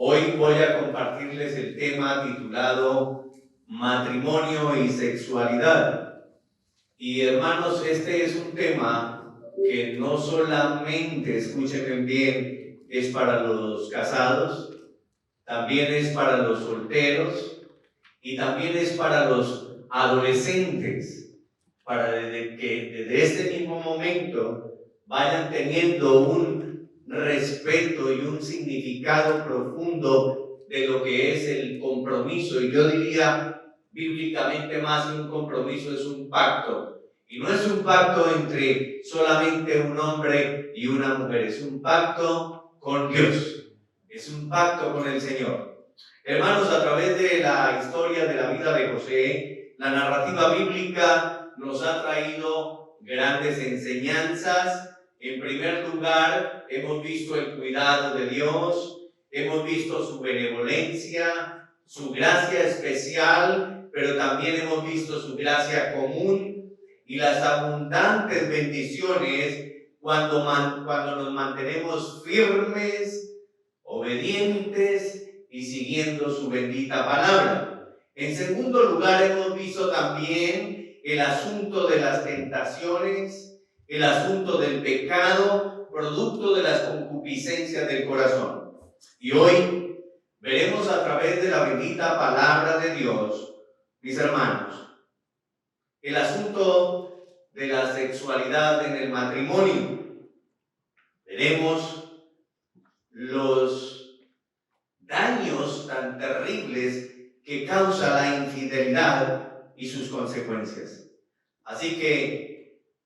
Hoy voy a compartirles el tema titulado Matrimonio y Sexualidad. Y hermanos, este es un tema que no solamente, escúchenme bien, es para los casados, también es para los solteros y también es para los adolescentes, para que desde este mismo momento vayan teniendo un respeto y un significado profundo de lo que es el compromiso. Y yo diría bíblicamente, más que un compromiso, es un pacto. Y no es un pacto entre solamente un hombre y una mujer, es un pacto con Dios, es un pacto con el Señor. Hermanos, a través de la historia de la vida de José, la narrativa bíblica nos ha traído grandes enseñanzas. En primer lugar, hemos visto el cuidado de Dios, hemos visto su benevolencia, su gracia especial, pero también hemos visto su gracia común y las abundantes bendiciones cuando nos mantenemos firmes, obedientes y siguiendo su bendita palabra. En segundo lugar, hemos visto también el asunto de las tentaciones, el asunto del pecado, producto de las concupiscencias del corazón. Y hoy veremos a través de la bendita palabra de Dios, mis hermanos, el asunto de la sexualidad en el matrimonio. Veremos los daños tan terribles que causa la infidelidad y sus consecuencias. Así que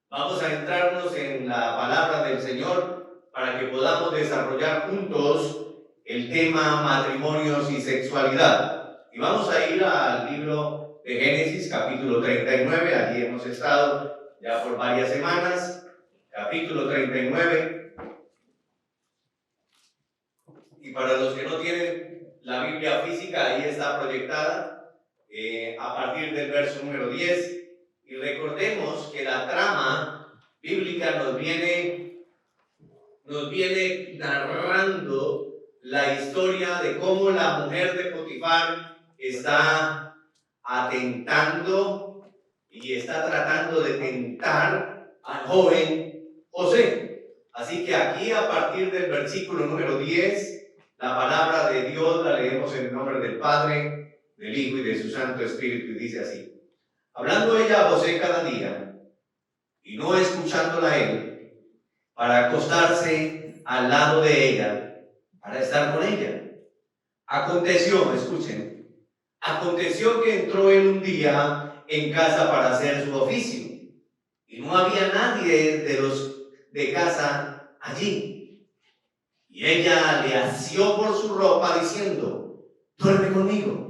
vamos a entrarnos en la palabra del Señor para que podamos desarrollar juntos el tema matrimonios y sexualidad. Y vamos a ir al libro de Génesis, capítulo 39. Allí hemos estado ya por varias semanas. Capítulo 39. Y para los que no tienen la Biblia física, ahí está proyectada a partir del verso número 10. Y recordemos que la trama bíblica nos viene narrando la historia de cómo la mujer de Potifar está atentando y está tratando de tentar al joven José. Así que aquí, a partir del versículo número 10, la palabra de Dios la leemos en el nombre del Padre, del Hijo y de su Santo Espíritu, y dice así: hablando ella a José cada día, y no escuchándola él, para acostarse al lado de ella, para estar con ella. Aconteció, escuchen, aconteció que entró él un día en casa para hacer su oficio, y no había nadie de los de casa allí. Y ella le asió por su ropa diciendo: duerme conmigo.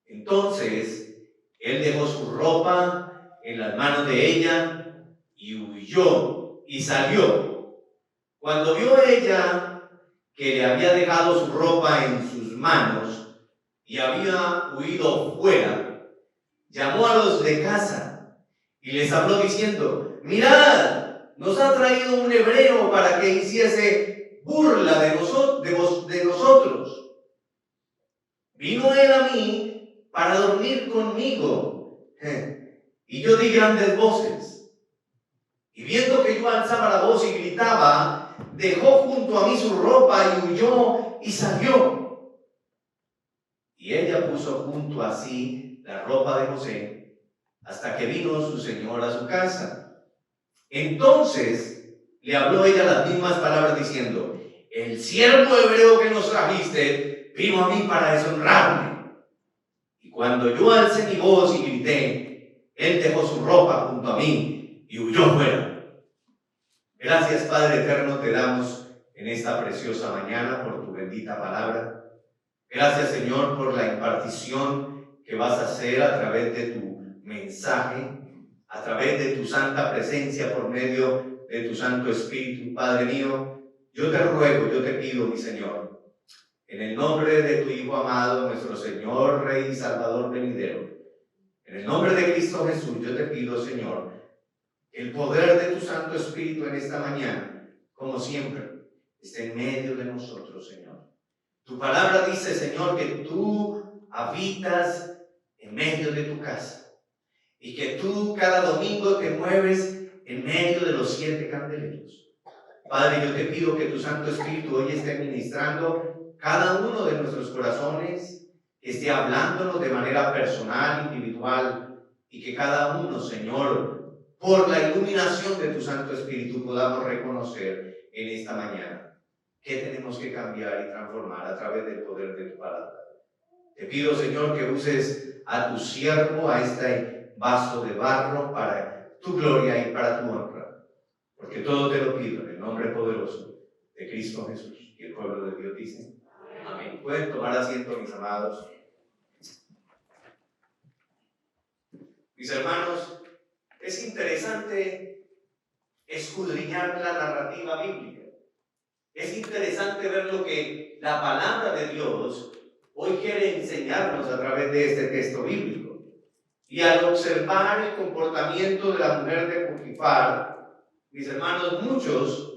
Entonces él dejó su ropa en las manos de ella y huyó y salió. Cuando vio ella que le había dejado su ropa en sus manos y había huido fuera, llamó a los de casa y les habló diciendo: mirad, nos ha traído un hebreo para que hiciese burla de nosotros. Vino él a mí para dormir conmigo, y yo di grandes voces, y viendo que yo alzaba la voz y gritaba, dejó junto a mí su ropa y huyó y salió. Y ella puso junto a sí la ropa de José hasta que vino su señor a su casa. Entonces le habló ella las mismas palabras diciendo: el siervo hebreo que nos trajiste vino a mí para deshonrarme. Y cuando yo alcé mi voz y grité, él dejó su ropa junto a mí y huyó fuera. Gracias, Padre eterno, te damos en esta preciosa mañana por tu bendita palabra. Gracias, Señor, por la impartición que vas a hacer a través de tu mensaje, a través de tu santa presencia por medio de tu Santo Espíritu. Padre mío, yo te ruego, yo te pido, mi Señor, en el nombre de tu Hijo amado, nuestro Señor, Rey y Salvador venidero, en el nombre de Cristo Jesús, yo te pido, Señor, el poder de tu Santo Espíritu en esta mañana, como siempre, esté en medio de nosotros, Señor. Tu palabra dice, Señor, que tú habitas en medio de tu casa y que tú cada domingo te mueves en medio de los 7 candeleros. Padre, yo te pido que tu Santo Espíritu hoy esté ministrando cada uno de nuestros corazones, que esté hablándonos de manera personal, individual, y que cada uno, Señor, por la iluminación de tu Santo Espíritu podamos reconocer en esta mañana qué tenemos que cambiar y transformar a través del poder de tu palabra. Te pido, Señor, que uses a tu siervo, a este vaso de barro para tu gloria y para tu honra. Porque todo te lo pido en el nombre poderoso de Cristo Jesús. Y el pueblo de Dios dice, amén. Pueden tomar asiento, mis amados. Mis hermanos, es interesante escudriñar la narrativa bíblica. Es interesante ver lo que la palabra de Dios hoy quiere enseñarnos a través de este texto bíblico. Y al observar el comportamiento de la mujer de Potifar, mis hermanos, muchos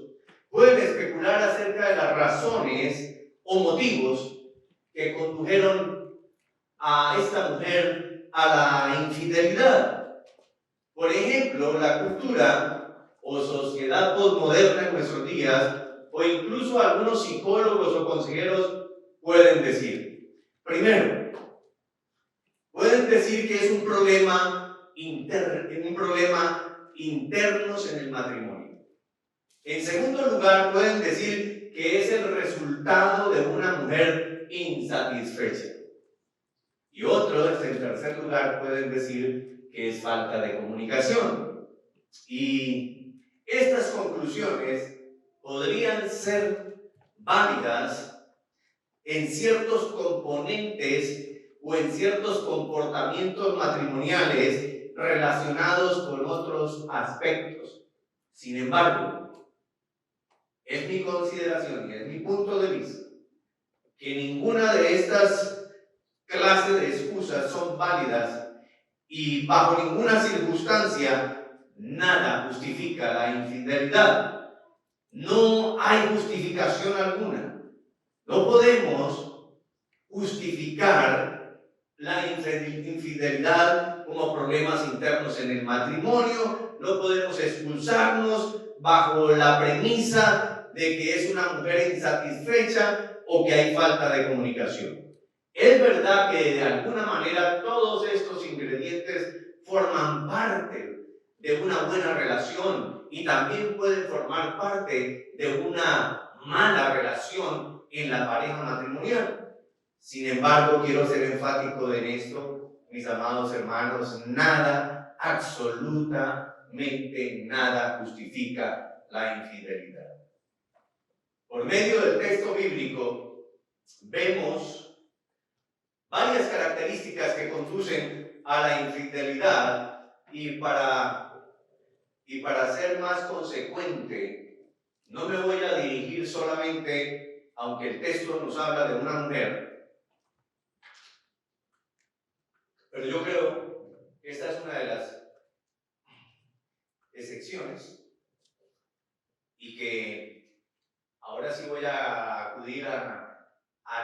pueden especular acerca de las razones o motivos que condujeron a esta mujer a la infidelidad. Por ejemplo, la cultura o sociedad postmoderna en nuestros días, o incluso algunos psicólogos o consejeros pueden decir, primero, pueden decir que es un problema internos en el matrimonio. En segundo lugar, pueden decir que es el resultado de una mujer insatisfecha. Y otros, en tercer lugar, pueden decir que es falta de comunicación. Y estas conclusiones podrían ser válidas en ciertos componentes o en ciertos comportamientos matrimoniales relacionados con otros aspectos. Sin embargo, es mi consideración y es mi punto de vista que ninguna de estas clases de excusas son válidas y bajo ninguna circunstancia nada justifica la infidelidad. No hay justificación alguna. No podemos justificar la infidelidad como problemas internos en el matrimonio. No podemos expulsarnos bajo la premisa de que es una mujer insatisfecha o que hay falta de comunicación. Es verdad que de alguna manera todos estos ingredientes forman parte de una buena relación y también pueden formar parte de una mala relación en la pareja matrimonial. Sin embargo, quiero ser enfático en esto, mis amados hermanos, nada, absolutamente nada justifica la infidelidad. Por medio del texto bíblico vemos varias características que conducen a la infidelidad y para ser más consecuente, no me voy a dirigir solamente, aunque el texto nos habla de una mujer, pero yo creo que esta es una de las excepciones y que ahora sí voy a acudir a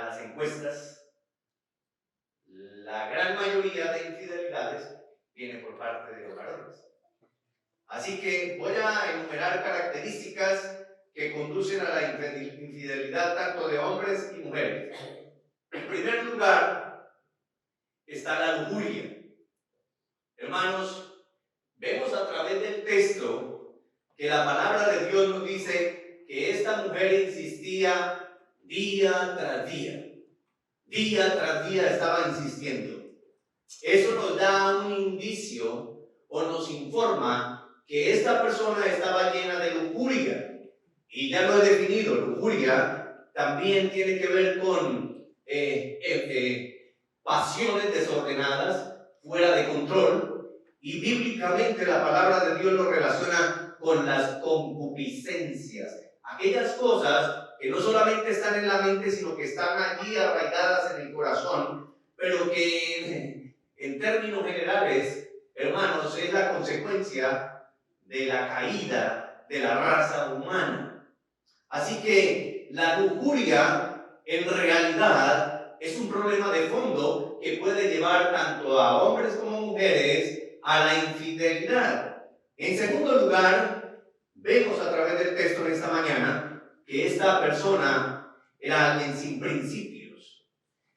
las encuestas. La gran mayoría de infidelidades viene por parte de los varones. Así que voy a enumerar características que conducen a la infidelidad tanto de hombres y mujeres. En primer lugar está la lujuria. Hermanos, vemos a través del texto que la palabra de Dios nos dice que esta mujer insistía día tras día. Día tras día estaba insistiendo. Eso nos da un indicio o nos informa que esta persona estaba llena de lujuria. Y ya lo he definido, lujuria también tiene que ver con pasiones desordenadas, fuera de control. Y bíblicamente la palabra de Dios lo relaciona con las concupiscencias. Aquellas cosas que no solamente están en la mente, sino que están allí arraigadas en el corazón, pero que en términos generales, hermanos, es la consecuencia de la caída de la raza humana. Así que la lujuria en realidad es un problema de fondo que puede llevar tanto a hombres como mujeres a la infidelidad. En segundo lugar, vemos a través del texto de esta mañana que esta persona era alguien sin principios.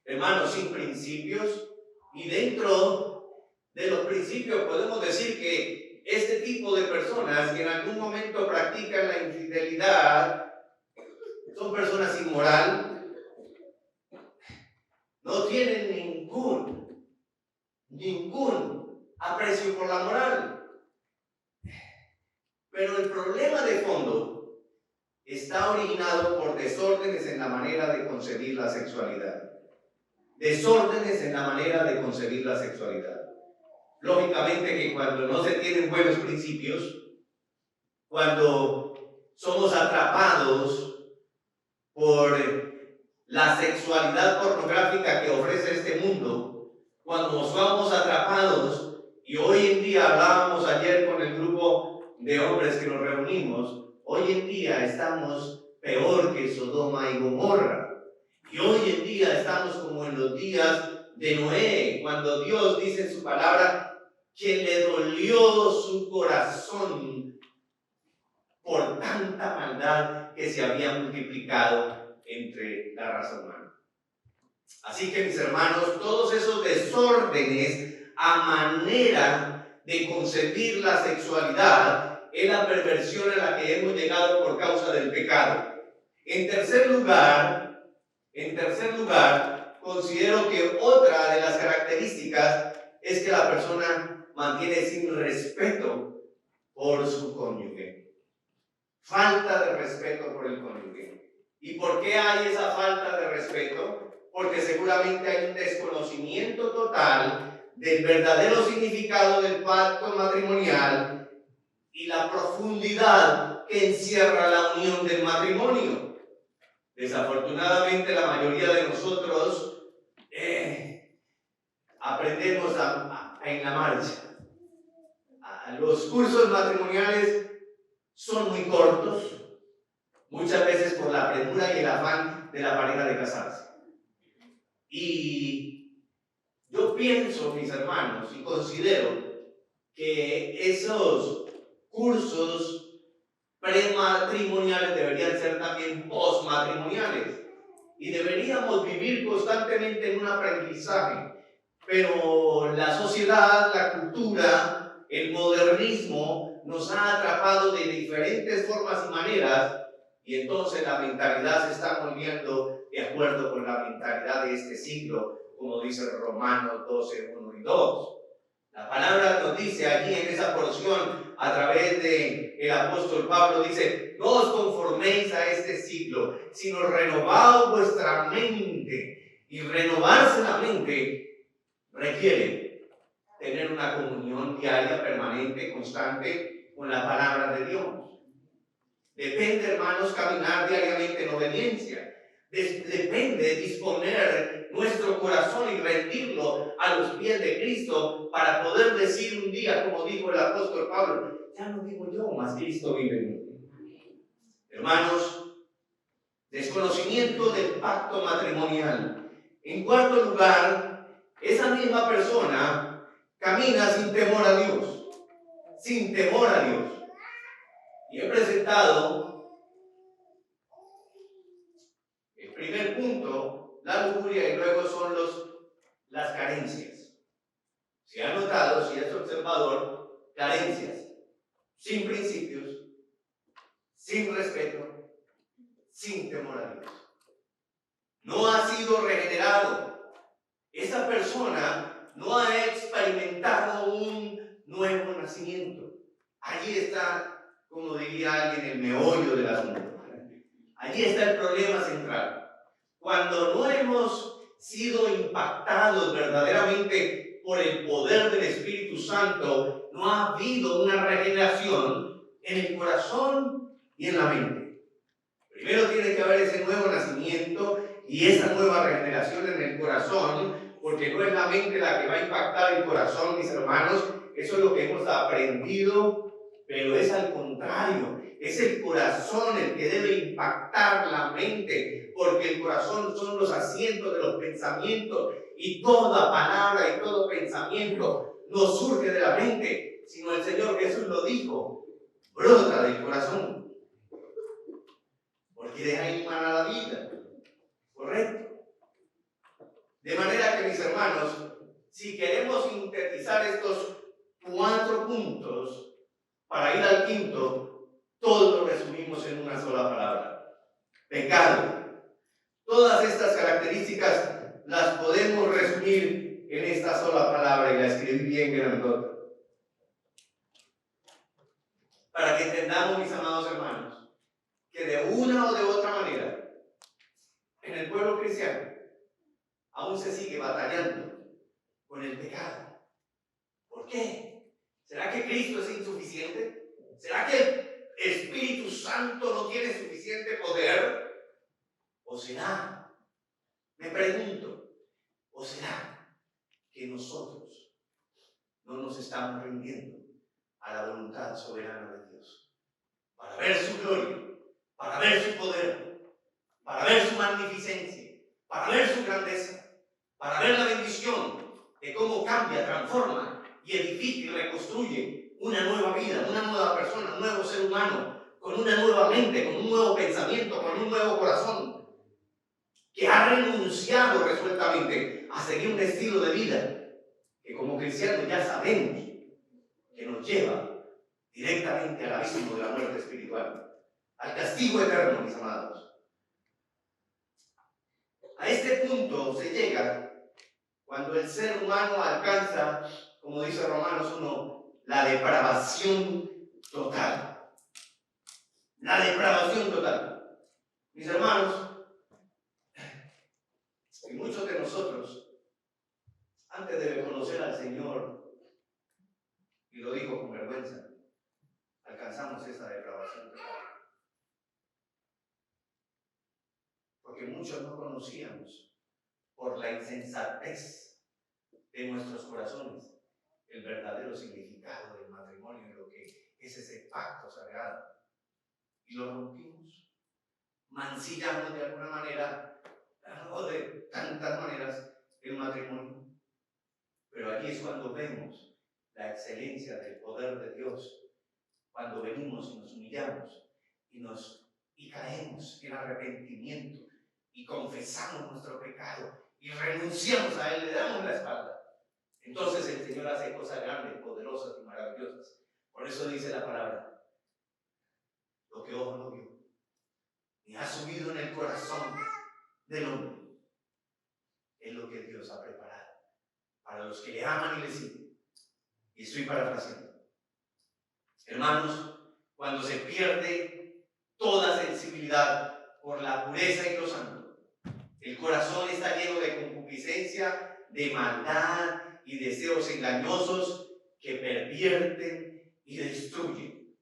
Hermanos, sin principios. Y dentro de los principios podemos decir que este tipo de personas que en algún momento practican la infidelidad son personas sin moral, no tienen ningún aprecio por la moral. Pero el problema de fondo está originado por desórdenes en la manera de concebir la sexualidad. Desórdenes en la manera de concebir la sexualidad. Lógicamente que cuando no se tienen buenos principios, cuando somos atrapados por la sexualidad pornográfica que ofrece este mundo, cuando somos atrapados, y hoy en día hablábamos ayer con el grupo de hombres que nos reunimos, hoy en día estamos peor que Sodoma y Gomorra, y hoy en día estamos como en los días de Noé, cuando Dios dice en su palabra que le dolió su corazón por tanta maldad que se había multiplicado entre la raza humana. Así que, mis hermanos, todos esos desórdenes a manera de concebir la sexualidad es la perversión a la que hemos llegado por causa del pecado. En tercer lugar, considero que otra de las características es que la persona mantiene sin respeto por su cónyuge. Falta de respeto por el cónyuge. ¿Y por qué hay esa falta de respeto? Porque seguramente hay un desconocimiento total del verdadero significado del pacto matrimonial y la profundidad que encierra la unión del matrimonio. Desafortunadamente, la mayoría de nosotros aprendemos en la marcha. Los cursos matrimoniales son muy cortos, muchas veces por la premura y el afán de la pareja de casarse. Y yo pienso, mis hermanos, y considero que esos cursos prematrimoniales deberían ser también postmatrimoniales y deberíamos vivir constantemente en un aprendizaje. Pero la sociedad, la cultura, el modernismo nos ha atrapado de diferentes formas y maneras, y entonces la mentalidad se está moldeando de acuerdo con la mentalidad de este siglo, como dice Romanos 12, 1 y 2. La palabra nos dice allí en esa porción, a través del apóstol Pablo, dice: no os conforméis a este siglo, sino renovaos vuestra mente. Y renovarse la mente requiere tener una comunión diaria, permanente, constante con la palabra de Dios. Depende, hermanos, caminar diariamente en obediencia. Depende disponer nuestro corazón y rendirlo a los pies de Cristo para poder decir un día, como dijo el apóstol Pablo: ya no vivo yo, mas Cristo vive en mí. Hermanos, desconocimiento del pacto matrimonial. En cuarto lugar, esa misma persona camina sin temor a Dios. Sin temor a Dios. Y he presentado el primer punto, la lujuria, y luego son las carencias. Si ha notado, si es observador, carencias, sin principios, sin respeto, sin temor a Dios. No ha sido regenerado. Esa persona no ha experimentado un nuevo nacimiento. Allí está, como diría alguien, el meollo del asunto. Allí está el problema central. Cuando no hemos sido impactados verdaderamente por el poder del Espíritu Santo, no ha habido una regeneración en el corazón y en la mente. Primero tiene que haber ese nuevo nacimiento y esa nueva regeneración en el corazón, porque no es la mente la que va a impactar el corazón, mis hermanos. Eso es lo que hemos aprendido, pero es al contrario. Es el corazón el que debe impactar la mente porque el corazón son los asientos de los pensamientos, y toda palabra y todo pensamiento no surge de la mente, sino el Señor Jesús lo dijo, brota del corazón, porque de ahí mana la vida. ¿Correcto? De manera que, mis hermanos, si queremos sintetizar estos 4 puntos para ir al quinto, todos lo resumimos en una sola palabra: pecado. Todas estas características las podemos resumir en esta sola palabra, y la escribí bien grandota, para que entendamos, mis amados hermanos, que de una o de otra manera, en el pueblo cristiano, aún se sigue batallando con el pecado. ¿Por qué? ¿Será que Cristo es insuficiente? ¿Será que el Espíritu Santo no tiene suficiente poder? ¿O será, me pregunto, o será que nosotros no nos estamos rindiendo a la voluntad soberana de Dios para ver su gloria, para ver su poder, para ver su magnificencia, para ver su grandeza, para ver la bendición de cómo cambia, transforma y edifica y reconstruye una nueva vida, una nueva persona, un nuevo ser humano, con una nueva mente, con un nuevo pensamiento, con un nuevo corazón, que ha renunciado resueltamente a seguir un estilo de vida que como cristianos ya sabemos que nos lleva directamente al abismo de la muerte espiritual, al castigo eterno, mis amados. A este punto se llega cuando el ser humano alcanza, como dice Romanos 1, la depravación total. La depravación total. Mis hermanos, y muchos de nosotros, antes de conocer al Señor, y lo digo con vergüenza, alcanzamos esa depravación total. Porque muchos no conocíamos, por la insensatez de nuestros corazones, el verdadero significado del matrimonio y lo que es ese pacto sagrado. Y lo rompimos, mancillamos de alguna manera, o de tantas maneras, el matrimonio. Pero allí es cuando vemos la excelencia del poder de Dios, cuando venimos y nos humillamos y caemos en arrepentimiento y confesamos nuestro pecado y renunciamos a Él, le damos la espalda. Entonces el Señor hace cosas grandes, poderosas y maravillosas. Por eso dice la palabra: lo que ojo no vio, ni ha subido en el corazón del hombre, es lo que Dios ha preparado para los que le aman y le siguen. Y estoy parafraseando. Hermanos, cuando se pierde toda sensibilidad por la pureza y lo santo, el corazón está lleno de concupiscencia, de maldad y deseos engañosos que pervierten y destruyen.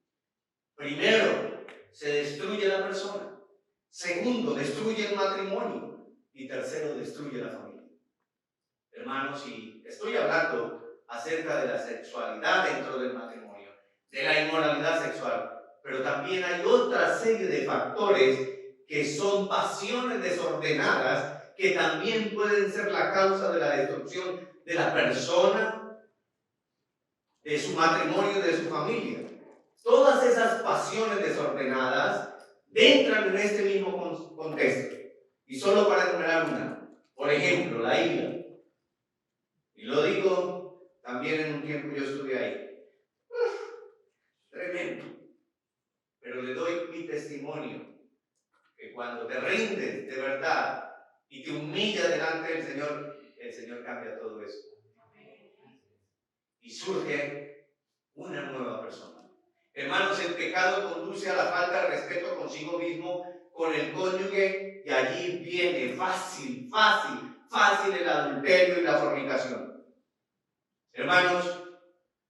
Primero, se destruye la persona. Segundo, destruye el matrimonio. Y tercero, destruye la familia. Hermanos, y estoy hablando acerca de la sexualidad dentro del matrimonio, de la inmoralidad sexual, pero también hay otra serie de factores que son pasiones desordenadas que también pueden ser la causa de la destrucción de la persona, de su matrimonio y de su familia. Todas esas pasiones desordenadas entran en este mismo contexto. Y solo para enumerar una, por ejemplo, la ira. Y lo digo también en un tiempo, yo estuve ahí. Tremendo. Pero le doy mi testimonio, que cuando te rindes de verdad y te humillas delante del Señor, el Señor cambia todo eso. Y surge una nueva persona. Hermanos, el pecado conduce a la falta de respeto consigo mismo, con el cónyuge, y allí viene fácil el adulterio y la fornicación. Hermanos,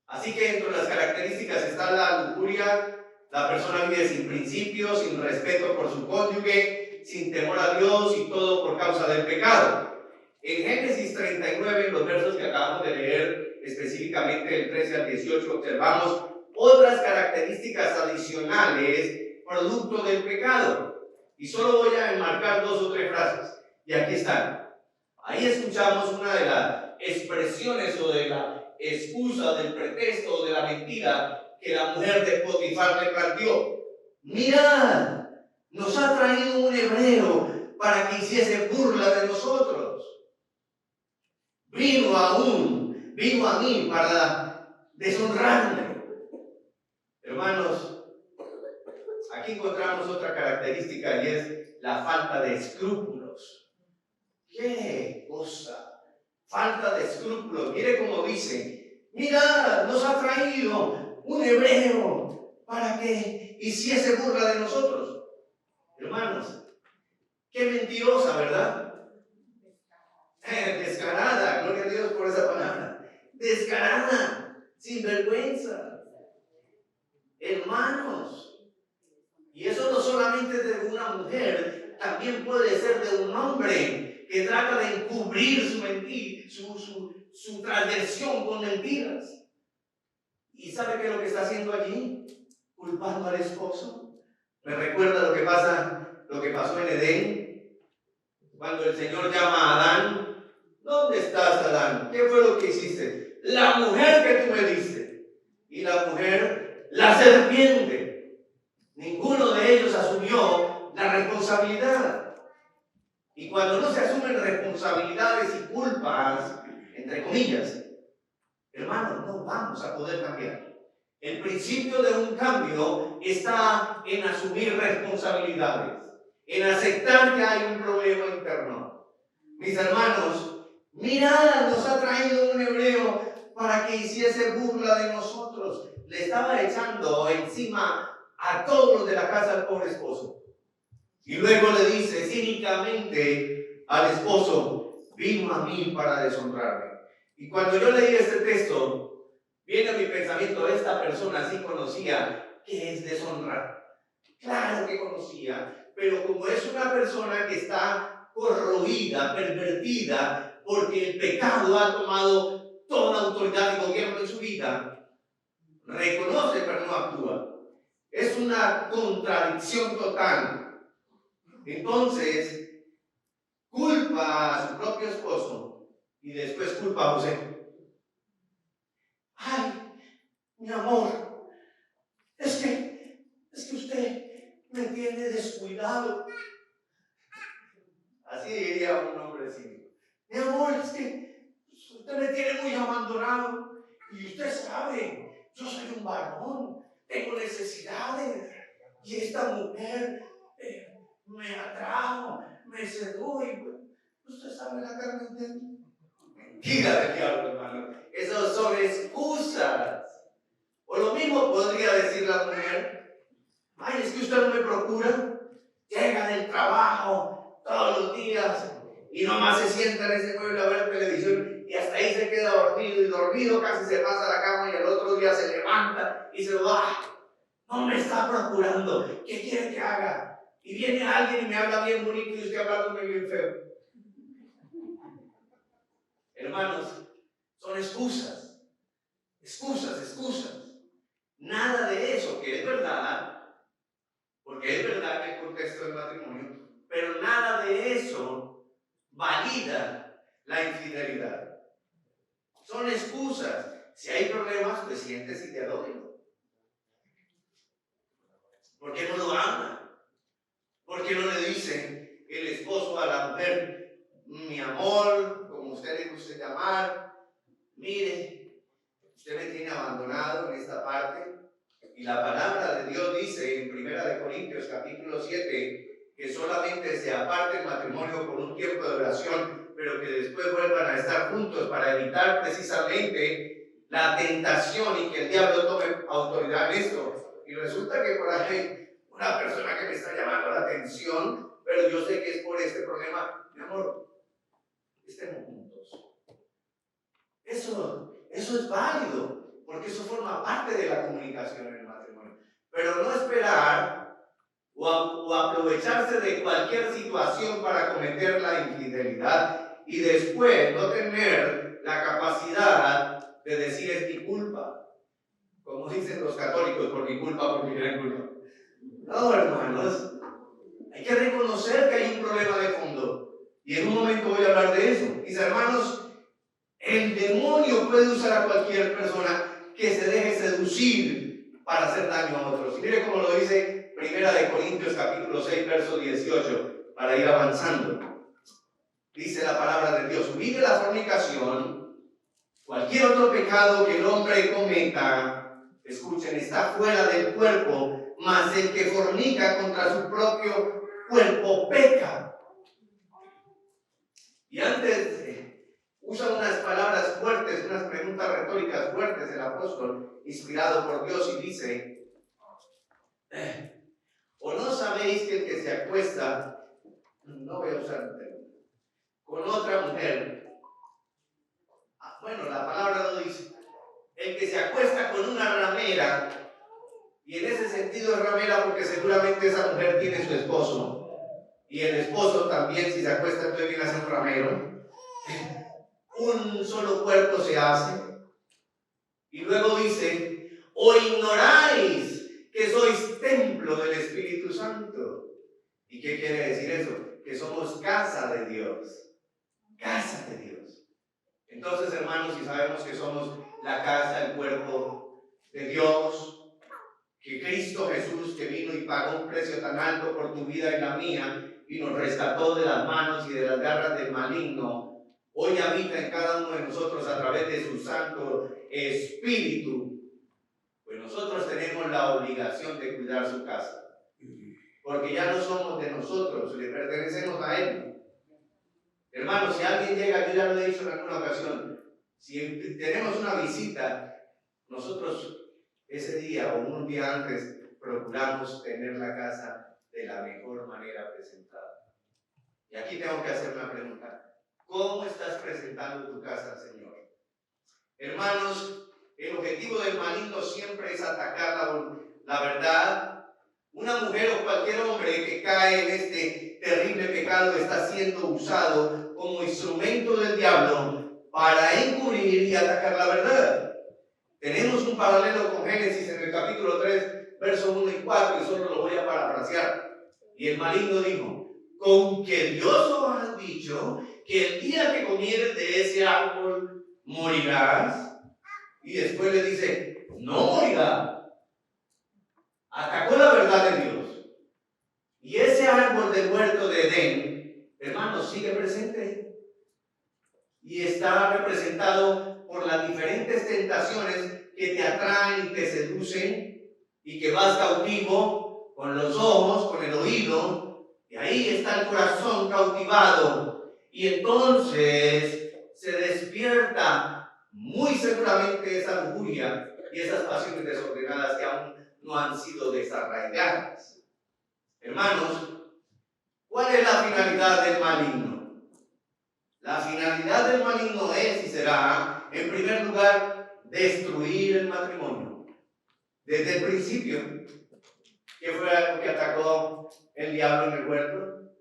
así que dentro de las características está la lujuria. La persona vive sin principios, sin respeto por su cónyuge, sin temor a Dios, y todo por causa del pecado. En Génesis 39, en los versos que acabamos de leer, específicamente del 13 al 18, observamos otras características adicionales producto del pecado. Y solo voy a enmarcar 2 o 3 frases. Y aquí están. Ahí escuchamos una de las expresiones o de la excusa, del pretexto o de la mentira que la mujer de Potifar le planteó. Mirad, nos ha traído un hebreo para que hiciese burla de nosotros. Vino a mí para deshonrarme. Hermanos, aquí encontramos otra característica y es la falta de escrúpulos. ¡Qué cosa! Falta de escrúpulos. Mire cómo dice: mirad, nos ha traído un hebreo para que hiciese burla de nosotros. Hermanos, qué mentirosa, ¿verdad? Descarada, gloria a Dios por esa palabra. Descarada, sin vergüenza. Hermanos, y eso no solamente es de una mujer, también puede ser de un hombre que trata de encubrir su mentira, su transgresión con mentiras. ¿Y sabe qué es lo que está haciendo allí? Culpando al esposo. Me recuerda lo que pasó en Edén, cuando el Señor llama a Adán. ¿Dónde estás, Adán? ¿Qué fue lo que hiciste? La mujer que tú me diste. Y la mujer, la serpiente. Ninguno de ellos asumió la responsabilidad. Y cuando no se asumen responsabilidades y culpas, entre comillas, hermanos, no vamos a poder cambiar. El principio de un cambio está en asumir responsabilidades, en aceptar que hay un problema interno. Mis hermanos, mirad, nos ha traído un hebreo para que hiciese burla de nosotros. Le estaba echando encima a todos los de la casa al pobre esposo. Y luego le dice cínicamente al esposo: vino a mí para deshonrarme. Y cuando yo leí este texto, viene a mi pensamiento: esta persona sí conocía qué es deshonrar. Claro que conocía, pero como es una persona que está corroída, pervertida, porque el pecado ha tomado toda autoridad y gobierno en su vida, reconoce pero no actúa. Es una contradicción total. Entonces, culpa a su propio esposo y después culpa a José. Ay, mi amor, es que usted me tiene descuidado. Así diría un hombre cínico. Mi amor, es que usted me tiene muy abandonado. Y usted sabe, yo soy un varón, tengo necesidades. Y esta mujer me atrajo, me sedujo y usted sabe la carne de mí. Mentira del diablo, hermano. Esas son excusas. O lo mismo podría decir la mujer: ay, es que usted no me procura. Llega del trabajo todos los días y nomás se sienta en ese mueble a ver televisión y hasta ahí se queda dormido, y dormido casi se pasa a la cama y al otro día se levanta y se va. No me está procurando. ¿Qué quiere que haga? Y viene alguien y me habla bien bonito y usted hablándome bien feo. Hermanos, son excusas. Excusas. Nada de eso, que es verdad, porque es verdad que el contexto del matrimonio, pero nada de eso valida la infidelidad. Son excusas. Si hay problemas, pues siéntese y dialóguenlo. ¿Por qué no lo ama? ¿Por qué no le dice el esposo a la mujer: mi amor, como usted le guste llamar, mire, usted me tiene abandonado en esta parte? Y la palabra de Dios dice en 1 Corintios capítulo 7 que solamente se aparte el matrimonio por un tiempo de oración, pero que después vuelvan a estar juntos para evitar precisamente la tentación y que el diablo tome autoridad en esto. Y resulta que por ahí hay una persona que me está llamando la atención, pero yo sé que es por este problema. Mi amor, estemos juntos. Eso es válido, porque eso forma parte de la comunicación en el matrimonio. Pero no esperar o aprovecharse de cualquier situación para cometer la infidelidad y después no tener la capacidad de decir: es mi culpa. Como dicen los católicos: por mi culpa, por mi gran culpa. No, hermanos, Hay que reconocer que hay un problema de fondo. Y en un momento voy a hablar de eso. Mis hermanos, el demonio puede usar a cualquier persona que se deje seducir para hacer daño a otros. Y mire cómo lo dice Primera de Corintios capítulo 6, verso 18, para ir avanzando. Dice la palabra de Dios: huid de la fornicación. Cualquier otro pecado que el hombre cometa, escuchen, está fuera del cuerpo, mas el que fornica contra su propio cuerpo peca. Y antes usa unas palabras fuertes, unas preguntas retóricas fuertes el apóstol, inspirado por Dios, y dice: ¿o no sabéis que el que se acuesta, no voy a usar el término, con otra mujer, bueno, la palabra lo dice, el que se acuesta con una ramera, y en ese sentido es ramera porque seguramente esa mujer tiene su esposo, y el esposo también, si se acuesta, entonces viene a ser un ramero, un solo cuerpo se hace. Y luego dice: ¿o ignoráis que sois templo del Espíritu Santo? ¿Y qué quiere decir eso? Que somos casa de Dios. Casa de Dios. Entonces, hermanos, si sabemos que somos la casa, el cuerpo de Dios, que Cristo Jesús, que vino y pagó un precio tan alto por tu vida y la mía, y nos rescató de las manos y de las garras del maligno, hoy habita en cada uno de nosotros a través de su Santo Espíritu, pues nosotros tenemos la obligación de cuidar su casa, porque ya no somos de nosotros, le pertenecemos a Él. Hermanos, si alguien llega, yo ya lo he dicho en alguna ocasión, si tenemos una visita, nosotros ese día o un día antes procuramos tener la casa de la mejor manera presentada. Y aquí tengo que hacer una pregunta: ¿cómo estás presentando tu casa al Señor? Hermanos, el objetivo del maligno siempre es atacar la verdad. Una mujer o cualquier hombre que cae en este terrible pecado está siendo usado como instrumento del diablo para encubrir y atacar la verdad. Tenemos un paralelo con Génesis en el capítulo 3, versos 1 y 4, y solo lo voy a parafrasear. Y el maligno dijo: con que Dios os ha dicho que el día que comieres de ese árbol morirás. Y después le dice: no morirá. Atacó la verdad de Dios. Y ese árbol del huerto de Edén, hermanos, sigue presente. Y está representado por las diferentes tentaciones que te atraen y te seducen, y que vas cautivo con los ojos, con el oído, y ahí está el corazón cautivado. Y entonces se despierta muy seguramente esa lujuria y esas pasiones desordenadas que aún no han sido desarraigadas. Hermanos, ¿cuál es la finalidad del maligno? La finalidad del maligno es y será, en primer lugar, destruir el matrimonio. Desde el principio, ¿qué fue algo que atacó el diablo en el huerto?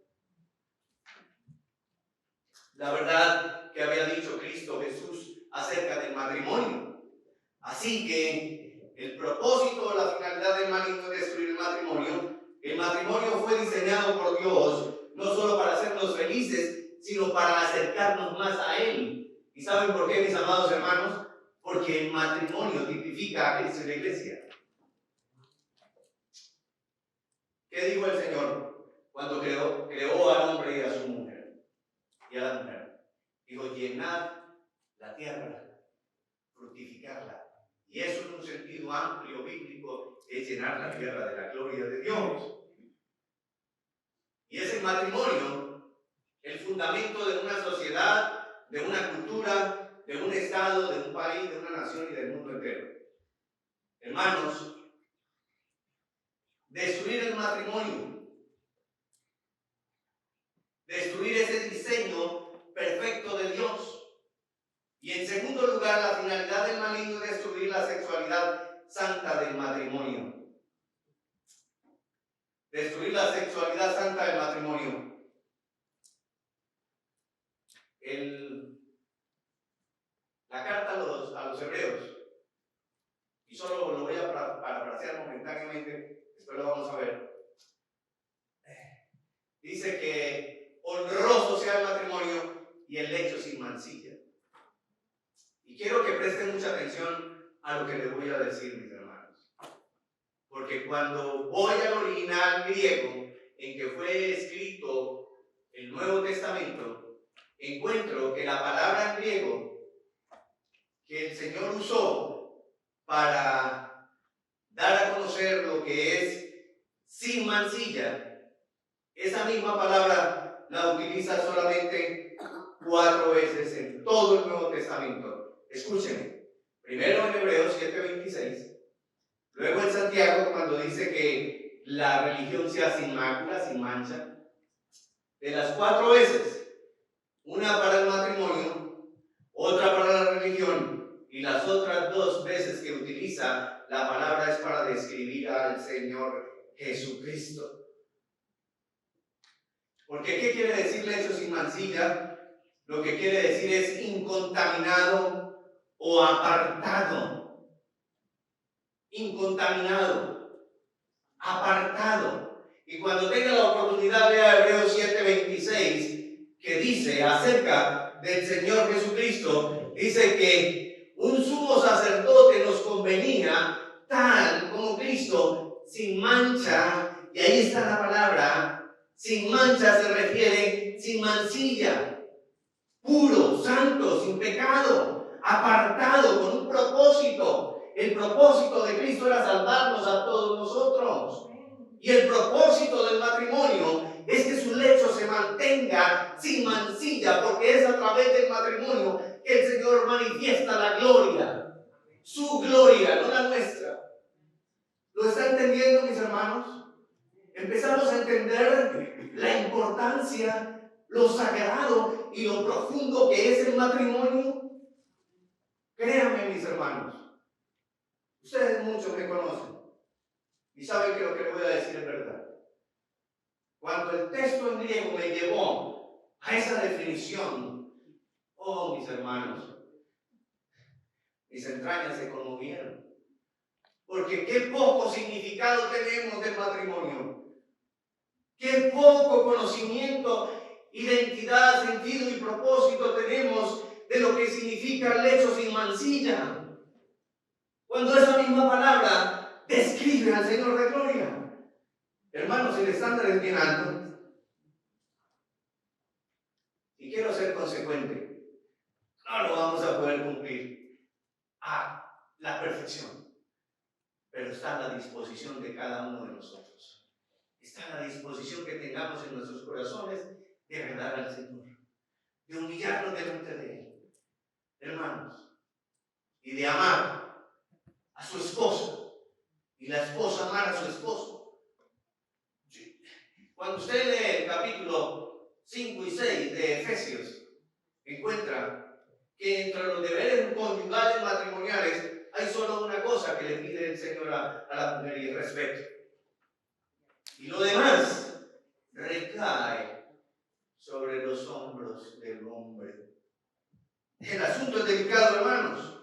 La verdad que había dicho Cristo Jesús acerca del matrimonio. Así que el propósito, la finalidad del maligno es destruir el matrimonio. El matrimonio fue diseñado por Dios no solo para hacernos felices, sino para acercarnos más a Él. ¿Y saben por qué, mis amados hermanos? Porque el matrimonio tipifica a Cristo en la iglesia. ¿Qué dijo el Señor cuando creó al hombre y a su mujer? Y a la mujer. Dijo: llenad la tierra, fructificarla. Y eso en un sentido amplio, bíblico, es llenar la tierra de la gloria de Dios. Y es el matrimonio el fundamento de una sociedad, de una cultura, de un estado, de un país, de una nación y del mundo entero. Hermanos, destruir el matrimonio, destruir ese diseño perfecto de Dios. Y en segundo lugar, la finalidad del maligno es destruir la sexualidad santa del matrimonio. Destruir la sexualidad santa del matrimonio. La carta a los hebreos, y solo lo voy a parafrasear momentáneamente, después lo vamos a ver. Dice que honroso sea el matrimonio y el lecho sin mancilla. Y quiero que presten mucha atención a lo que les voy a decir, mis hermanos. Porque cuando voy al original griego en que fue escrito el Nuevo Testamento, encuentro que la palabra en griego que el Señor usó para dar a conocer lo que es sin mancilla, esa misma palabra la utiliza solamente 4 veces en todo el Nuevo Testamento. Escúchenme. Primero en Hebreos 7:26. Luego en Santiago, cuando dice que la religión sea sin mácula, sin mancha. De las 4 veces, una para el matrimonio, otra para la religión, y las otras 2 veces que utiliza la palabra es para describir al Señor Jesucristo. Porque ¿qué quiere decir lecho sin mancilla? Lo que quiere decir es incontaminado o apartado. Incontaminado, apartado. Y cuando tenga la oportunidad, vea Hebreos 7:26, que dice acerca del Señor Jesucristo, dice que un sumo sacerdote nos convenía tal como Cristo, sin mancha, y ahí está la palabra. Sin mancha se refiere sin mancilla, puro, santo, sin pecado, apartado, con un propósito. El propósito de Cristo era salvarnos a todos nosotros. Y el propósito del matrimonio es que su lecho se mantenga sin mancilla, porque es a través del matrimonio que el Señor manifiesta la gloria. Su gloria, no la nuestra. ¿Lo está entendiendo, mis hermanos? Empezamos a entender la importancia, lo sagrado y lo profundo que es el matrimonio. Créanme, mis hermanos, ustedes muchos me conocen y saben que lo que les voy a decir es verdad. Cuando el texto en griego me llevó a esa definición, oh, mis hermanos, mis entrañas se conmovieron. Porque qué poco significado tenemos del matrimonio. Qué poco conocimiento, identidad, sentido y propósito tenemos de lo que significa el lecho sin mancilla. Cuando esa misma palabra describe al Señor de gloria. Hermanos, el estándar es bien alto. Y quiero ser consecuente. No lo vamos a poder cumplir a la perfección. Pero está a la disposición de cada uno de nosotros. Está a la disposición que tengamos en nuestros corazones de agradar al Señor, de humillarnos delante de Él, hermanos, y de amar a su esposa, y la esposa amar a su esposo. Cuando usted lee el capítulo 5 y 6 de Efesios, encuentra que entre los deberes conyugales matrimoniales hay solo una cosa que le pide el Señor a la mujer, y el respeto. Y lo demás recae sobre los hombros del hombre. El asunto es delicado, hermanos.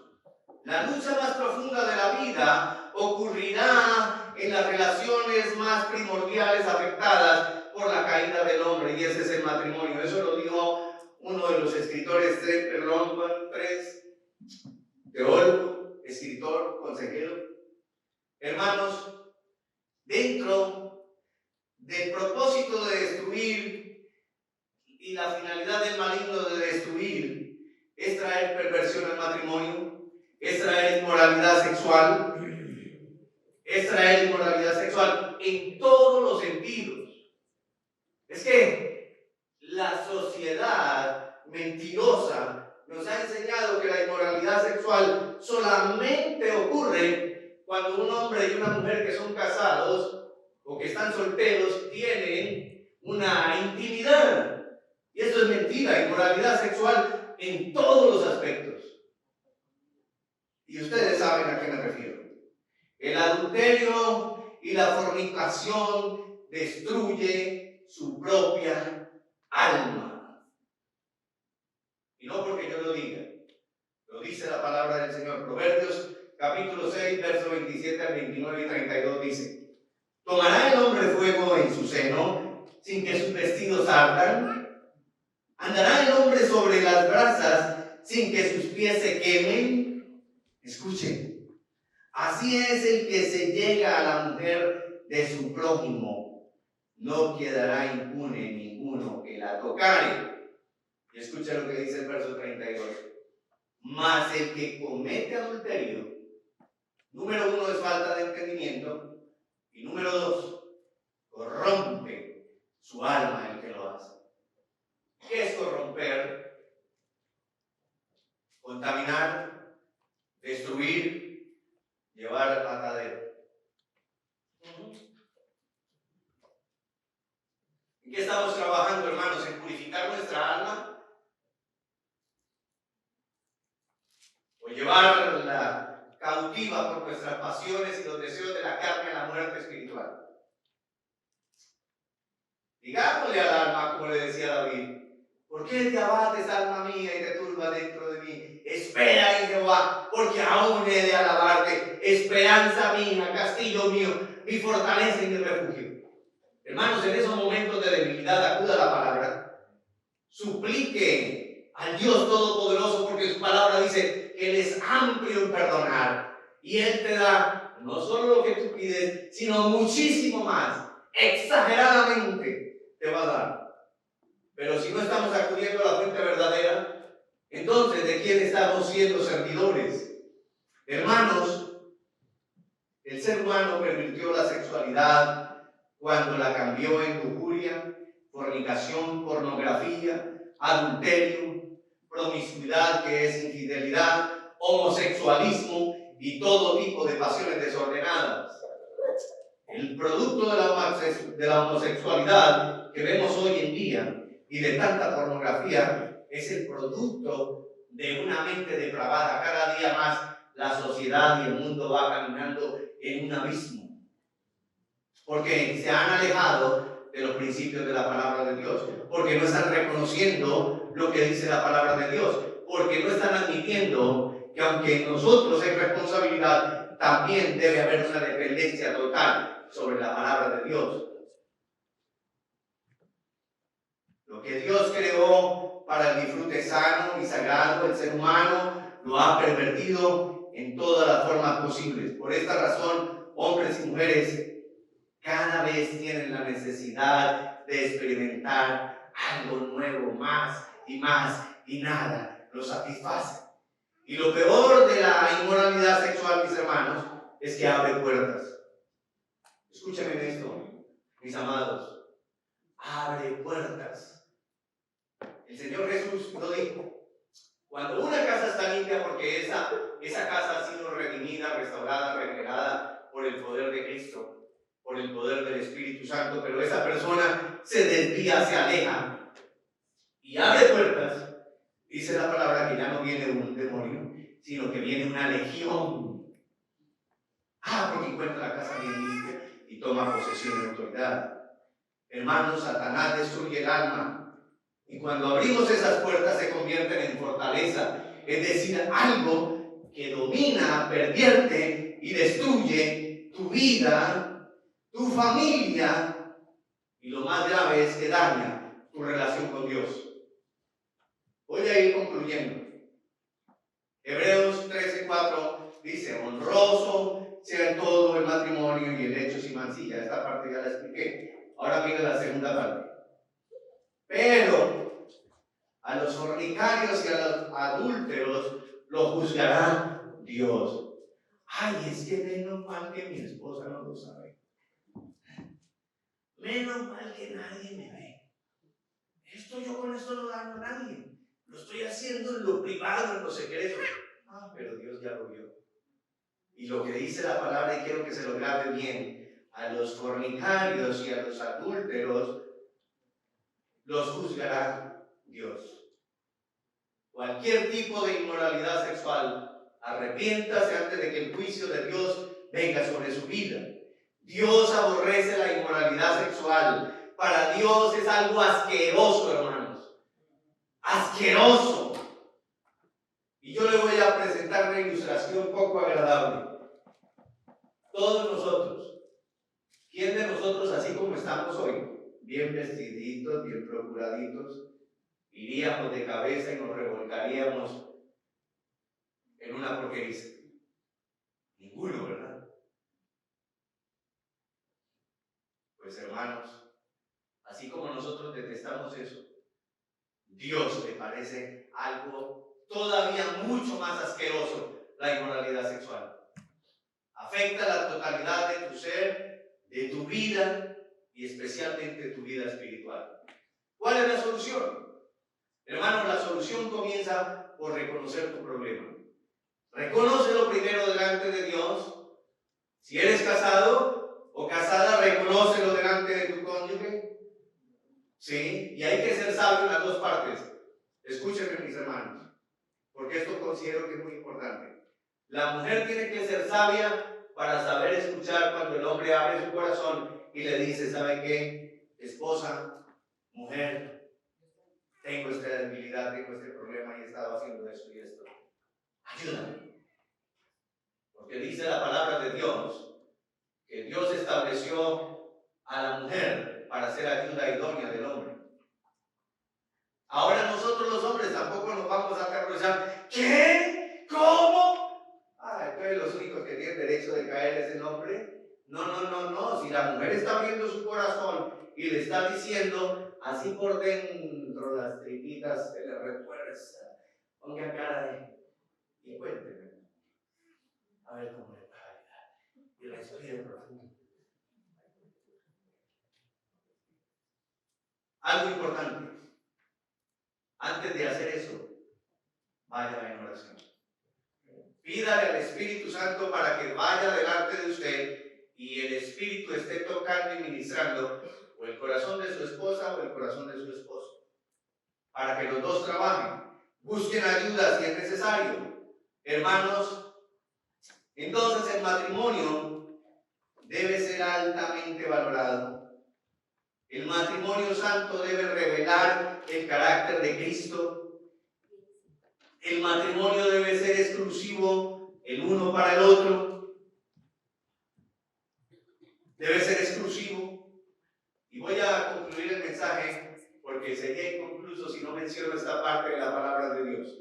La lucha más profunda de la vida ocurrirá en las relaciones más primordiales afectadas por la caída del hombre, y ese es el matrimonio. Eso lo dijo uno de los escritores, Longman III, teólogo, escritor, consejero. Hermanos, dentro del propósito de destruir y la finalidad del maligno de destruir es traer perversión al matrimonio, es traer inmoralidad sexual, en todos los sentidos. Es que la sociedad mentirosa nos ha enseñado que la inmoralidad sexual solamente ocurre cuando un hombre y una mujer que son casados o que están solteros tienen una intimidad. Y eso es mentira, inmoralidad sexual en todos los aspectos. Y ustedes saben a qué me refiero. El adulterio y la fornicación destruye su propia alma. Y no porque yo lo diga, lo dice la palabra del Señor. Proverbios capítulo 6, verso 27 al 29 y 32 dice: tomará el hombre fuego en su seno sin que sus vestidos ardan? ¿Andará el hombre sobre las brasas sin que sus pies se quemen? Escuchen, así es el que se llega a la mujer de su prójimo. No quedará impune ninguno que la tocare. Y escucha lo que dice el verso 32. Mas el que comete adulterio, número 1 es falta de entendimiento, y número 2, corrompe su alma el que lo hace. ¿Qué es corromper? Contaminar, destruir, llevar al matadero. ¿En qué estamos trabajando, hermanos? ¿En purificar nuestra alma? ¿O llevarla cautiva por nuestras pasiones y los deseos de la carne a la muerte espiritual? Digámosle al alma, como le decía David: ¿por qué te abates, alma mía, y te turbas dentro de mí? Espera en Jehová, porque aún he de alabarte, esperanza mía, castillo mío, mi fortaleza y mi refugio. Hermanos, en esos momentos de debilidad, acuda a la palabra, suplique al Dios Todopoderoso, porque su palabra dice que Él es amplio en perdonar, y Él te da no solo lo que tú pides, sino muchísimo más, exageradamente te va a dar. Pero si no estamos acudiendo a la fuente verdadera, entonces ¿de quién estamos siendo servidores? Hermanos, el ser humano pervirtió la sexualidad cuando la cambió en lujuria, fornicación, pornografía, adulterio, promiscuidad, que es infidelidad, homosexualismo y todo tipo de pasiones desordenadas. El producto de la homosexualidad que vemos hoy en día y de tanta pornografía es el producto de una mente depravada. Cada día más la sociedad y el mundo va caminando en un abismo, porque se han alejado de los principios de la palabra de Dios, porque no están reconociendo lo que dice la palabra de Dios, porque no están admitiendo que aunque en nosotros hay responsabilidad, también debe haber una dependencia total sobre la palabra de Dios. Lo que Dios creó para el disfrute sano y sagrado del ser humano, lo ha pervertido en todas las formas posibles. Por esta razón, hombres y mujeres cada vez tienen la necesidad de experimentar algo nuevo, más, y nada los satisface. Y lo peor de la inmoralidad sexual, mis hermanos, es que abre puertas. Escúchame esto, mis amados. Abre puertas. El Señor Jesús lo dijo. Cuando una casa está limpia, porque esa casa ha sido redimida, restaurada, regenerada por el poder de Cristo, por el poder del Espíritu Santo, pero esa persona se desvía, se aleja y abre puertas. Dice la palabra que ya no viene un demonio, sino que viene una legión. Porque encuentra la casa bien limpia y toma posesión de autoridad. Hermanos, Satanás destruye el alma. Y cuando abrimos esas puertas se convierten en fortaleza, es decir, algo que domina, pervierte y destruye tu vida, tu familia, y lo más grave es que daña tu relación con Dios. Voy a ir concluyendo. Hebreos 13:4 dice: honroso sea todo el matrimonio y el hecho sin mancilla. Esta parte ya la expliqué. Ahora mira la segunda parte. Pero a los fornicarios y a los adúlteros lo juzgará Dios. Es que menos mal que mi esposa no lo sabe. Menos mal que nadie me ve. Yo con esto no daño a nadie. Lo estoy haciendo en lo privado, en lo secreto. Pero Dios ya lo vio. Y lo que dice la palabra, y quiero que se lo grabe bien: a los fornicarios y a los adúlteros los juzgará Dios. Cualquier tipo de inmoralidad sexual, arrepiéntase antes de que el juicio de Dios venga sobre su vida. Dios aborrece la inmoralidad sexual. Para Dios es algo asqueroso, hermanos. Asqueroso. Y yo le voy a presentar una ilustración poco agradable. Todos nosotros, ¿quién de nosotros, así como estamos hoy, bien vestiditos, bien procuraditos, iríamos de cabeza y nos revolcaríamos en una porquería. Ninguno, ¿verdad? Pues hermanos, así como nosotros detestamos eso, Dios le parece algo todavía mucho más asqueroso la inmoralidad sexual. Afecta la totalidad de tu ser, de tu vida y especialmente tu vida espiritual. ¿Cuál es la solución? Hermanos, la solución comienza por reconocer tu problema. Reconócelo primero delante de Dios. Si eres casado o casada, reconócelo delante de tu cónyuge. ¿Sí? Y hay que ser sabio en las dos partes. Escúchenme, mis hermanos, porque esto considero que es muy importante. La mujer tiene que ser sabia para saber escuchar cuando el hombre abre su corazón y le dice, ¿sabe qué? Esposa, mujer, tengo esta debilidad, tengo este problema y he estado haciendo esto y esto. Ayúdame. Porque dice la palabra de Dios que Dios estableció a la mujer para ser ayuda idónea del hombre. Ahora nosotros los hombres tampoco nos vamos a aterrorizar. ¿Qué? ¿Cómo? Entonces los únicos que tienen derecho de caer es el hombre. No. Si la mujer está abriendo su corazón y le está diciendo, así por dentro las tripitas se le refuerza, ponga cara de... Y cuénteme. A ver cómo le paga. Y respire profundo. Algo importante. Antes de hacer eso, vaya en oración. Pídale al Espíritu Santo para que vaya delante de usted y el Espíritu esté tocando y ministrando o el corazón de su esposa o el corazón de su esposo. Para que los dos trabajen. Busquen ayuda si es necesario. Hermanos, entonces el matrimonio debe ser altamente valorado. El matrimonio santo debe revelar el carácter de Cristo. El matrimonio debe ser exclusivo el uno para el otro. Debe ser exclusivo. Y voy a concluir el mensaje porque sería inconcluso si no menciono esta parte de la palabra de Dios.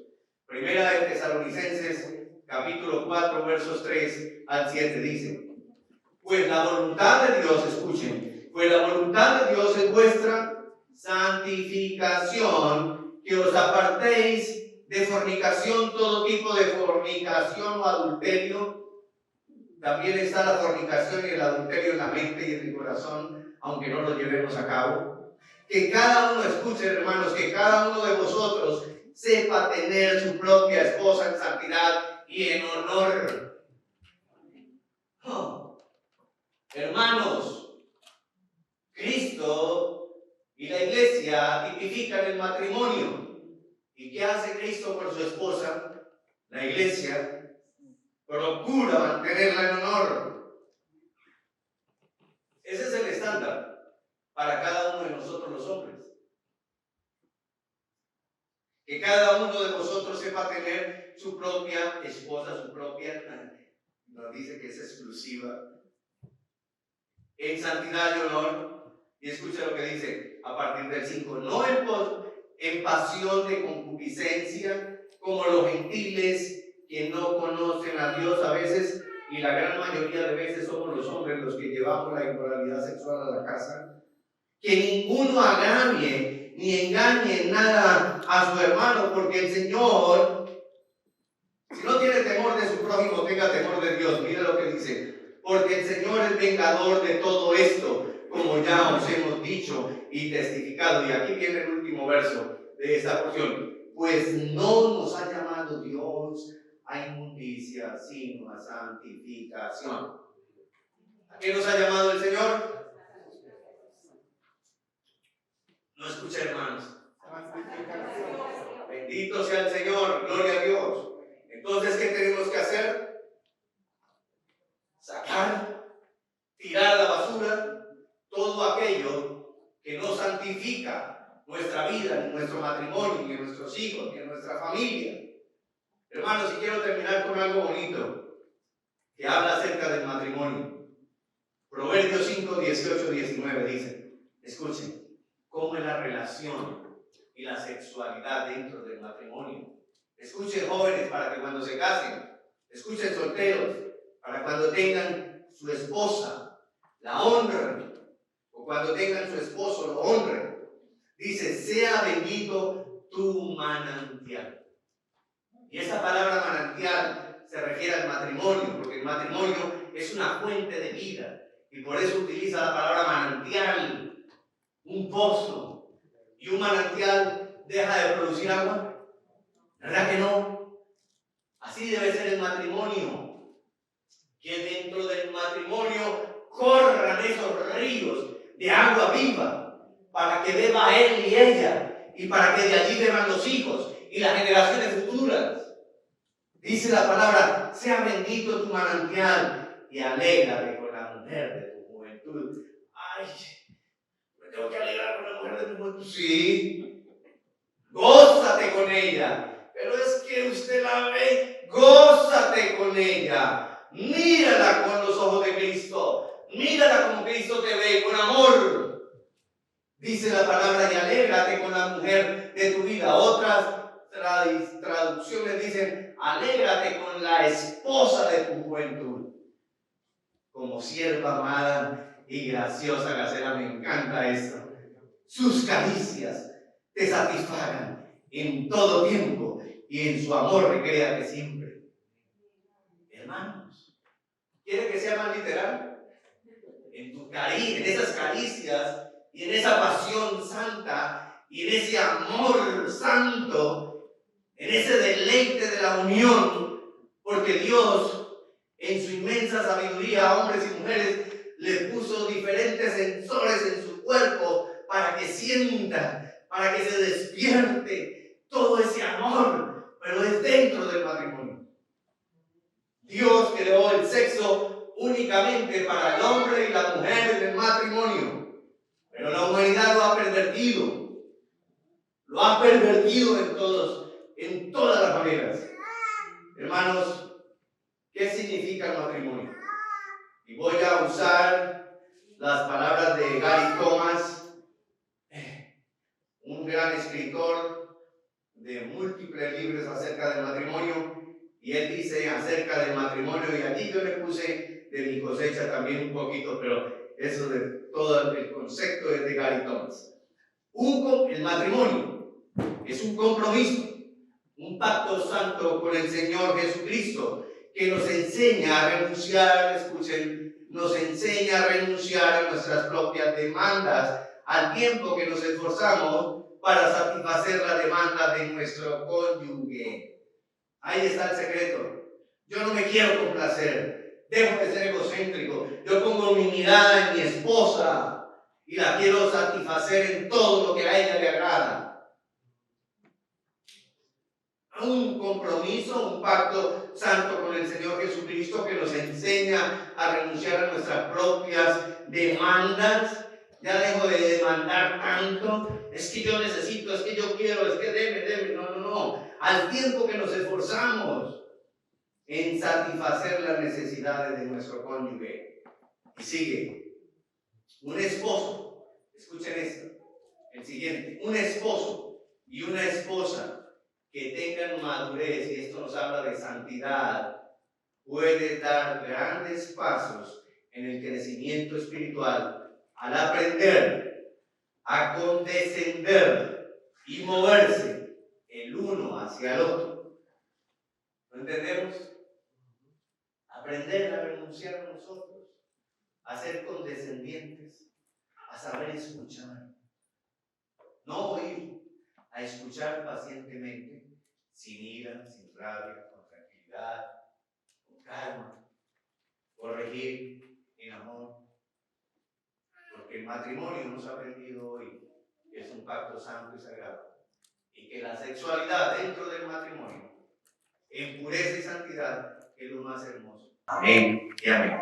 Primera de Tesalonicenses, capítulo 4, versos 3 al 7 dice: pues la voluntad de Dios, escuchen, pues la voluntad de Dios es vuestra santificación, que os apartéis de fornicación, todo tipo de fornicación o adulterio. También está la fornicación y el adulterio en la mente y en el corazón, aunque no lo llevemos a cabo. Que cada uno, escuchen hermanos, que cada uno de vosotros sepa tener su propia esposa en santidad y en honor. Hermanos, Cristo y la iglesia tipifican el matrimonio. ¿Y qué hace Cristo por su esposa? La iglesia procura mantenerla en honor. Ese es el estándar para cada uno de nosotros los hombres. Que cada uno de vosotros sepa tener su propia esposa, su propia, nos dice que es exclusiva, en santidad y honor. Y escucha lo que dice a partir del 5. No en pasión de concupiscencia, como los gentiles que no conocen a Dios a veces, y la gran mayoría de veces somos los hombres los que llevamos la inmoralidad sexual a la casa. Que ninguno agravie ni engañe en nada a su hermano, porque el Señor, si no tiene temor de su prójimo, tenga temor de Dios. Mira lo que dice: porque el Señor es vengador de todo esto, como ya os hemos dicho y testificado. Y aquí viene el último verso de esta porción. Pues no nos ha llamado Dios a inmundicia, sino a santificación. ¿A qué nos ha llamado el Señor? No escuché, hermanos. Bendito sea el Señor, gloria a Dios. Entonces, ¿qué tenemos que hacer? Sacar, tirar a la basura todo aquello que no santifica nuestra vida, ni nuestro matrimonio, ni nuestros hijos, ni nuestra familia. Hermanos, y quiero terminar con algo bonito que habla acerca del matrimonio. Proverbios 5, 18, 19 dice, escuchen: cómo es la relación y la sexualidad dentro del matrimonio. Escuchen jóvenes para que cuando se casen, escuchen solteros para cuando tengan su esposa, la honren, o cuando tengan su esposo, lo honren. Dice, sea bendito tu manantial. Y esa palabra manantial se refiere al matrimonio, porque el matrimonio es una fuente de vida. Y por eso utiliza la palabra manantial, un pozo. Y un manantial deja de producir agua. ¿Verdad que no? Así debe ser el matrimonio. Que dentro del matrimonio corran esos ríos de agua viva para que beba él y ella y para que de allí beban los hijos y las generaciones futuras. Dice la palabra, sea bendito tu manantial y alégrate con la mujer de tu juventud. Ay, me tengo que alegrar con la mujer de tu juventud. Sí, gózate con ella. Pero es que usted la ve, gózate con ella. Mírala con los ojos de Cristo. Mírala como Cristo te ve, con amor. Dice la palabra, y alégrate con la mujer de tu vida. Otras traducciones dicen, alégrate con la esposa de tu juventud. Como sierva amada y graciosa, Gacela, me encanta esto. Sus caricias te satisfagan en todo tiempo y en su amor recréate siempre. Hermanos, ¿quiere que sea más literal? En esas caricias y en esa pasión santa y en ese amor santo, en ese deleite de la unión, porque Dios en su inmensa sabiduría a hombres y mujeres le puso diferentes sensores en su cuerpo para que sienta, para que se despierte todo ese amor, pero es dentro del matrimonio. Dios creó el sexo únicamente para el hombre y la mujer en el matrimonio, pero la humanidad lo ha pervertido en todas las maneras. Hermanos, ¿qué significa el matrimonio? Y voy a usar las palabras de Gary Thomas, un gran escritor de múltiples libros acerca del matrimonio, y él dice acerca del matrimonio, y aquí yo le puse de mi cosecha también un poquito, pero eso de todo el concepto es de Gary Thomas. El matrimonio es un compromiso, un pacto santo con el Señor Jesucristo, que nos enseña a renunciar, escuchen, nos enseña a renunciar a nuestras propias demandas, al tiempo que nos esforzamos para satisfacer la demanda de nuestro cónyuge. Ahí está el secreto. Yo no me quiero complacer, dejo de ser egocéntrico, yo pongo mi mirada en mi esposa y la quiero satisfacer en todo lo que a ella le agrada. Un compromiso, un pacto santo con el Señor Jesucristo que nos enseña a renunciar a nuestras propias demandas. Ya dejo de demandar tanto, es que yo necesito, es que yo quiero, es que deme, no. Al tiempo que nos esforzamos en satisfacer las necesidades de nuestro cónyuge. Y sigue, un esposo, escuchen esto, el siguiente, un esposo y una esposa que tengan madurez, y esto nos habla de santidad, puede dar grandes pasos en el crecimiento espiritual al aprender a condescender y moverse el uno hacia el otro. ¿Lo entendemos? Aprender a renunciar a nosotros, a ser condescendientes, a saber escuchar, no oír, a escuchar pacientemente, sin ira, sin rabia, con tranquilidad, con calma, corregir en amor. Porque el matrimonio hemos aprendido hoy que es un pacto santo y sagrado, y que la sexualidad dentro del matrimonio, en pureza y santidad, es lo más hermoso. Amén y amén.